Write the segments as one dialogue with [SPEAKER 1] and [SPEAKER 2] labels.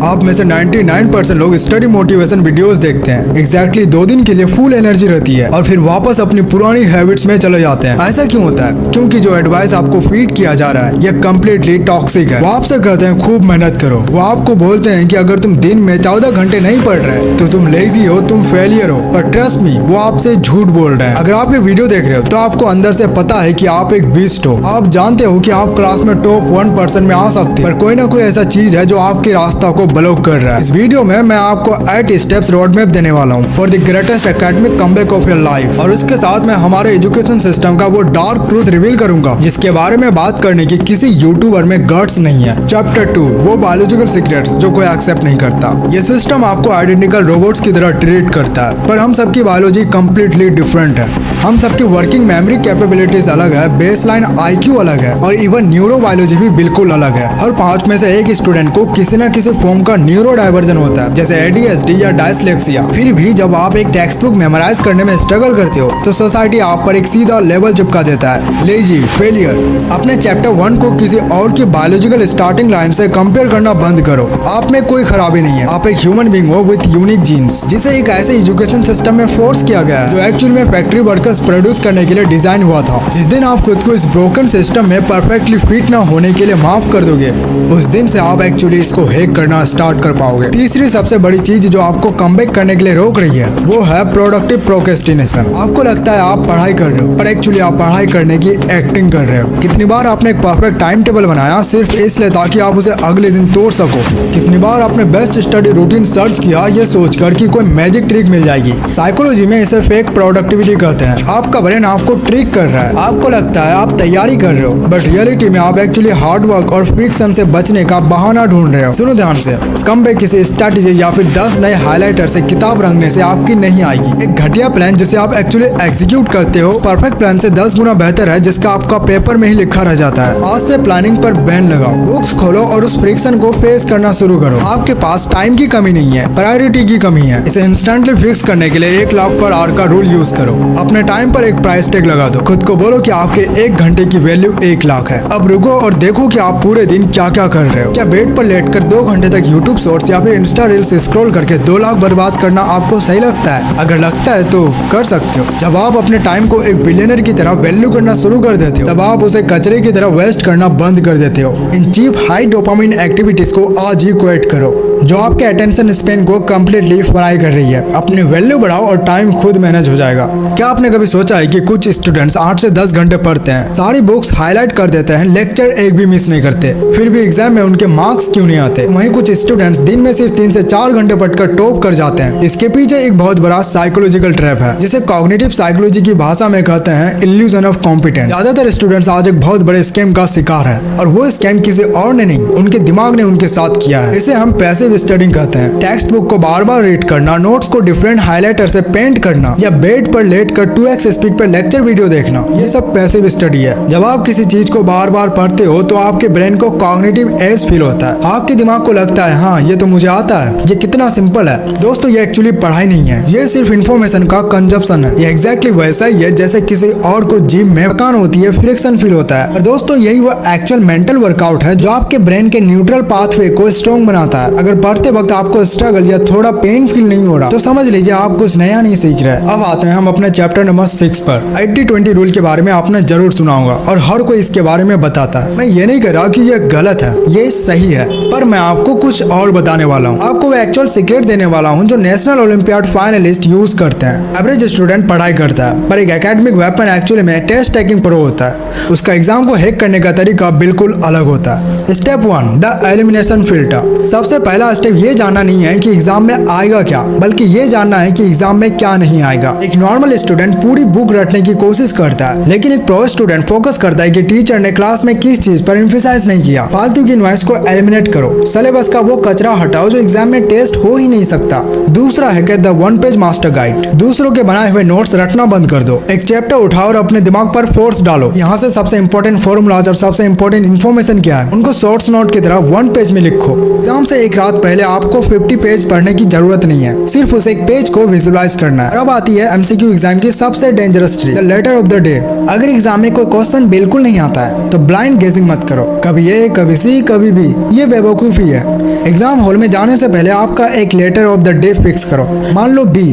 [SPEAKER 1] आप में से 99% लोग स्टडी मोटिवेशन वीडियोस देखते हैं, एग्जैक्टली 2 दिन के लिए फुल एनर्जी रहती है और फिर वापस अपनी पुरानी हैबिट्स में चले जाते हैं। ऐसा क्यों होता है? क्योंकि जो एडवाइस आपको फीड किया जा रहा है ये कम्प्लीटली टॉक्सिक है। वो आपसे कहते हैं खूब मेहनत करो, वो आपको बोलते हैं कि अगर तुम दिन में 14 घंटे नहीं पढ़ रहे तो तुम लेजी हो, तुम फेलियर हो। पर ट्रस्ट मी, वो आपसे झूठ बोल रहे हैं। अगर आप ये वीडियो देख रहे हो तो आपको अंदर से पता है कि आप एक बीस्ट हो। आप जानते हो कि आप क्लास में टॉप 1% में आ सकते हैं, पर कोई ना कोई ऐसा चीज है जो आपके रास्ता को ब्लॉक कर रहा है। इस वीडियो में मैं आपको 8 स्टेप्स रोड मैप देने वाला हूँ for the greatest academic comeback of your life, और इसके साथ मैं हमारे एजुकेशन सिस्टम का वो डार्क ट्रूथ रिवील करूंगा जिसके बारे में बात करने की किसी यूट्यूबर में गट्स नहीं है। चैप्टर 2, वो बायोलॉजिकल सीक्रेट्स जो कोई एक्सेप्ट नहीं करता। ये सिस्टम आपको आइडेंटिकल रोबोट्स की तरह ट्रीट करता है, पर हम सबकी बायोलॉजी कम्प्लीटली डिफरेंट है। हम सबकी वर्किंग मेमोरी कैपेबिलिटीज अलग है, बेसलाइन IQ अलग है और इवन न्यूरोबायोलॉजी भी बिल्कुल अलग है। हर 5 में से एक स्टूडेंट को किसी न किसी फॉर्म का न्यूरो डाइवर्जन होता है, जैसे ADHD या डायस्लेक्सिया। फिर भी जब आप एक टेक्स्ट बुक मेमोराइज करने में स्ट्रगल करते हो तो सोसाइटी आप पर एक सीधा लेवल चिपका देता है, लेजी, फेलियर। अपने चैप्टर 1 को किसी और की बायोलॉजिकल स्टार्टिंग लाइन से कंपेयर करना बंद करो। आप में कोई खराबी नहीं है, आप एक ह्यूमन बीइंग हो विद यूनिक जीन्स, जिसे एक ऐसे एजुकेशन सिस्टम में फोर्स किया गया है जो एक्चुअल में फैक्ट्री वर्कर्स प्रोड्यूस करने के लिए डिजाइन हुआ था। जिस दिन आप खुद को इस ब्रोकन सिस्टम में परफेक्टली फिट ना होने के लिए माफ कर दोगे, उस दिन से आप एक्चुअली इसको हैक करना स्टार्ट कर पाओगे। तीसरी सबसे बड़ी चीज जो आपको कमबैक करने के लिए रोक रही है वो है प्रोडक्टिव प्रोक्रेस्टिनेशन। आपको लगता है आप पढ़ाई कर रहे हो, पर एक्चुअली आप पढ़ाई करने की एक्टिंग कर रहे हो। कितनी बार आपने एक परफेक्ट टाइम टेबल बनाया सिर्फ इसलिए ताकि आप उसे अगले दिन तोड़ सको? कितनी बार आपने बेस्ट स्टडी रूटीन सर्च किया ये सोचकर कि कोई मैजिक ट्रिक मिल जाएगी? साइकोलॉजी में इसे फेक प्रोडक्टिविटी कहते हैं। आपका ब्रेन आपको ट्रिक कर रहा है, आपको लगता है आप तैयारी कर रहे हो, बट रियलिटी में आप एक्चुअली हार्ड वर्क और फ्रिक्शन से बचने का बहाना ढूंढ रहे हो। सुनो ध्यान से, कमबैक किसी स्ट्रैटेजी या फिर 10 नए हाइलाइटर से किताब रंगने से आपकी नहीं आएगी। एक घटिया प्लान जिसे आप एक्चुअली एग्जीक्यूट करते हो परफेक्ट प्लान से 10 गुना बेहतर है जिसका आपका पेपर में ही लिखा रह जाता है। आज से प्लानिंग पर बैन लगाओ, बुक्स खोलो और उस फ्रिक्शन को फेस करना शुरू करो। आपके पास टाइम की कमी नहीं है, प्रायोरिटी की कमी है। इसे इंस्टेंटली फिक्स करने के लिए 1 लाख पर आवर का रूल यूज करो। अपने टाइम पर एक प्राइस टैग लगा दो, खुद को बोलो कि आपके 1 घंटे की वैल्यू 1 लाख है। अब रुको और देखो कि आप पूरे दिन क्या क्या कर रहे हो। क्या बेड पर लेटकर 2 घंटे तक यूट्यूब शॉर्ट्स या फिर इंस्टा रील्स स्क्रॉल करके 2 लाख बर्बाद करना आपको सही लगता है? अगर लगता है तो कर सकते हो। जब आप अपने टाइम को एक बिलियनर की तरह वैल्यू करना शुरू कर देते हो तब आप उसे कचरे की तरह वेस्ट करना बंद कर देते हो। इन चीप हाई डोपामिन एक्टिविटीज को आज ही क्विट करो जो आपके अटेंशन स्पेन को कम्प्लीटली फ्राई कर रही है। अपनी वैल्यू बढ़ाओ और टाइम खुद मैनेज हो जाएगा। क्या आपने कभी सोचा है कि कुछ स्टूडेंट्स 8 से 10 घंटे पढ़ते हैं, सारी बुक्स हाईलाइट कर देते हैं, लेक्चर एक भी मिस नहीं करते, फिर भी एग्जाम में उनके मार्क्स क्यों नहीं आते? वहीं कुछ स्टूडेंट्स दिन में सिर्फ 3 से 4 घंटे पढ़कर टॉप कर जाते हैं। इसके पीछे एक बहुत बड़ा साइकोलॉजिकल ट्रैप है जिसे कॉग्निटिव साइकोलॉजी की भाषा में कहते हैं इल्यूजन ऑफ कॉम्पिटेंस। ज्यादातर स्टूडेंट्स आज एक बहुत बड़े स्कैम का शिकार है और वो स्कैम किसी और ने नहीं, उनके दिमाग ने उनके साथ किया है। इसे हम पैसिव स्टडिंग कहते हैं। टेक्स्ट बुक को बार बार रीड करना, नोट्स को डिफरेंट हाइलाइटर से पेंट करना या बेड पर लेटकर 2x स्पीड पर लेक्चर वीडियो देखना, ये सब पैसिव स्टडी है। जब आप किसी चीज को बार बार पढ़ते हो तो आपके ब्रेन को कॉग्निटिव एज फील होता है। आपके दिमाग को लगता है हाँ ये तो मुझे आता है, ये कितना सिंपल है। दोस्तों ये एक्चुअली पढ़ाई नहीं है, ये सिर्फ इन्फॉर्मेशन का कंजप्शन है। ये एग्जैक्टली वैसा ही है जैसे किसी और को जिम में थकान होती है, फ्रिक्शन फील होता है। और दोस्तों यही वो एक्चुअल मेंटल वर्कआउट है जो आपके ब्रेन के न्यूट्रल पाथवे को स्ट्रॉन्ग बनाता है। अगर पढ़ते वक्त आपको स्ट्रगल या थोड़ा पेन फील नहीं हो रहा तो समझ लीजिए आप कुछ नया नहीं सीख रहे। अब आते हैं हम अपने चैप्टर नंबर 6 पर। 80-20 रूल के बारे में आपने जरूर सुना होगा और हर कोई इसके बारे में बताता है। मैं ये नहीं कह रहा कि ये गलत है, ये सही है, पर मैं आपको कुछ और बताने वाला हूँ। आपको वो एक्चुअल सीक्रेट देने वाला हूँ जो नेशनल ओलंपियाड फाइनलिस्ट यूज करते हैं। एवरेज स्टूडेंट पढ़ाई करता है पर एक एकेडमिक वेपन एक्चुअली में टेस्ट टेकिंग प्रो होता है। उसका एग्जाम को हैक करने का तरीका बिल्कुल अलग होता है। Step 1, the elimination filter. सबसे पहला स्टेप ये जानना नहीं है कि एग्जाम में आएगा क्या, बल्कि ये जानना है कि एग्जाम में क्या नहीं आएगा। एक नॉर्मल स्टूडेंट पूरी बुक रटने की कोशिश करता है, लेकिन एक प्रो स्टूडेंट फोकस करता है कि टीचर ने क्लास में किस चीज पर एम्फसाइज नहीं किया। फालतू की नॉइस को एलिमिनेट करो, सिलेबस का वो कचरा हटाओ जो एग्जाम में टेस्ट हो ही नहीं सकता। दूसरा है कि द 1 पेज मास्टर गाइड। दूसरों के बनाए हुए नोट्स रटना बंद कर दो, एक चैप्टर उठाओ और अपने दिमाग पर फोर्स डालो। यहाँ से सबसे इंपॉर्टेंट फॉर्मूलाज और सबसे इंपॉर्टेंट इन्फॉर्मेशन क्या है उनको शॉर्ट्स नोट की तरह 1 पेज में लिखो। एग्जाम से एक रात पहले आपको 50 पेज पढ़ने की जरूरत नहीं है, सिर्फ उस एक पेज को विजुअलाइज करना है। अब आती है एमसीक्यू एग्जाम की सबसे dangerous trick, the letter of the day. अगर एग्जाम में कोई क्वेश्चन बिल्कुल नहीं आता है तो ब्लाइंड गेसिंग मत करो, कभी ए कभी सी कभी बी, ये बेवकूफी है। एग्जाम हॉल में जाने से पहले आपका एक letter of the day fix करो। मान लो बी।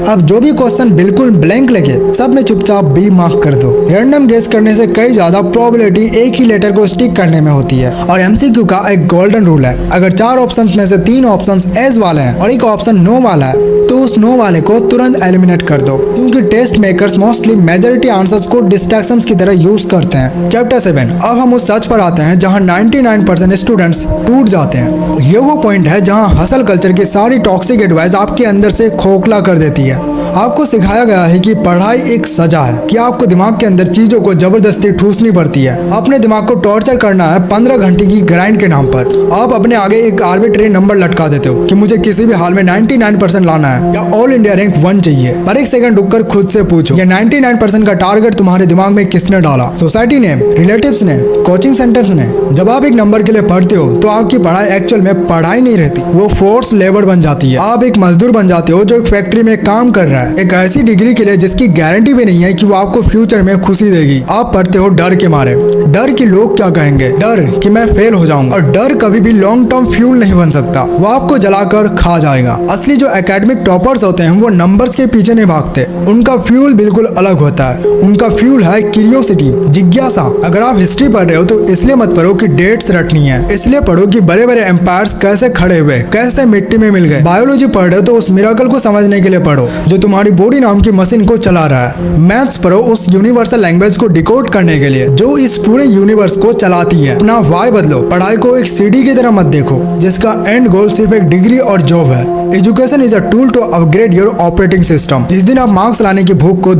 [SPEAKER 1] अब जो भी क्वेश्चन बिल्कुल ब्लैंक लगे सब में चुपचाप बी मार्क कर दो। रैंडम गेस करने से कई ज्यादा प्रोबेबिलिटी एक ही लेटर को स्टिक करने में होती है। और एमसीक्यू का एक गोल्डन रूल है, अगर 4 ऑप्शंस में से 3 ऑप्शंस एस वाले हैं और एक ऑप्शन नो वाला है तो उस नो वाले को तुरंत एलिमिनेट कर दो, क्योंकि test makers mostly majority answers को डिस्ट्रैक्शंस की तरह यूज करते हैं। चैप्टर 7। अब हम उस सच पर आते हैं जहां 99% स्टूडेंट्स टूट जाते हैं। ये वो पॉइंट है जहां हसल कल्चर की सारी टॉक्सिक एडवाइस आपके अंदर से खोखला कर देती है। आपको सिखाया गया है कि पढ़ाई एक सजा है, कि आपको दिमाग के अंदर चीजों को जबरदस्ती ठूसनी पड़ती है। अपने दिमाग को टॉर्चर करना है 15 घंटे की ग्राइंड के नाम पर। आप अपने आगे एक आर्बिट्रेरी नंबर लटका देते हो कि मुझे किसी भी हाल में 99% लाना है या ऑल इंडिया रैंक 1 चाहिए। पर एक सेकंड रुककर खुद से पूछो, ये 99% का टारगेट तुम्हारे दिमाग में किसने डाला? सोसाइटी ने, रिलेटिव्स ने, कोचिंग सेंटर्स ने? जब आप एक नंबर के लिए पढ़ते हो तो आपकी पढ़ाई एक्चुअल में पढ़ाई नहीं रहती, वो फोर्स लेबर बन जाती है। आप एक मजदूर बन जाते हो जो एक फैक्ट्री में काम कर रहा है, एक ऐसी डिग्री के लिए जिसकी गारंटी भी नहीं है कि वो आपको फ्यूचर में खुशी देगी। आप पढ़ते हो डर के मारे, डर कि लोग क्या कहेंगे, डर कि मैं फेल हो जाऊंगा। और डर कभी भी लॉन्ग टर्म फ्यूल नहीं बन सकता, वो आपको जलाकर खा जाएगा। असली जो एकेडमिक टॉपर्स होते हैं वो नंबर्स के पीछे नहीं भागते, उनका फ्यूल बिल्कुल अलग होता है। उनका फ्यूल है क्यूरियोसिटी, जिज्ञासा। अगर आप हिस्ट्री पढ़ रहे हो तो इसलिए मत पढ़ो कि डेट्स रटनी है, इसलिए पढ़ो कि बड़े बड़े एम्पायर्स कैसे खड़े हुए, कैसे मिट्टी में मिल गए। बायोलॉजी पढ़ रहे हो तो उस मिरेकल को समझने के लिए पढ़ो जो तुम्हारी बॉडी नाम की मशीन को चला रहा है। मैथ्स पढ़ो उस यूनिवर्सल लैंग्वेज को डिकोड करने के लिए जो इस पूरे यूनिवर्स को चलाती है। अपना वाई बदलो, पढ़ाई को एक सीडी की तरह मत देखो जिसका एंड गोल सिर्फ एक डिग्री और जॉब है। Education is a tool to upgrade your operating system. जिस दिन आप मार्क्स लाने की भूख को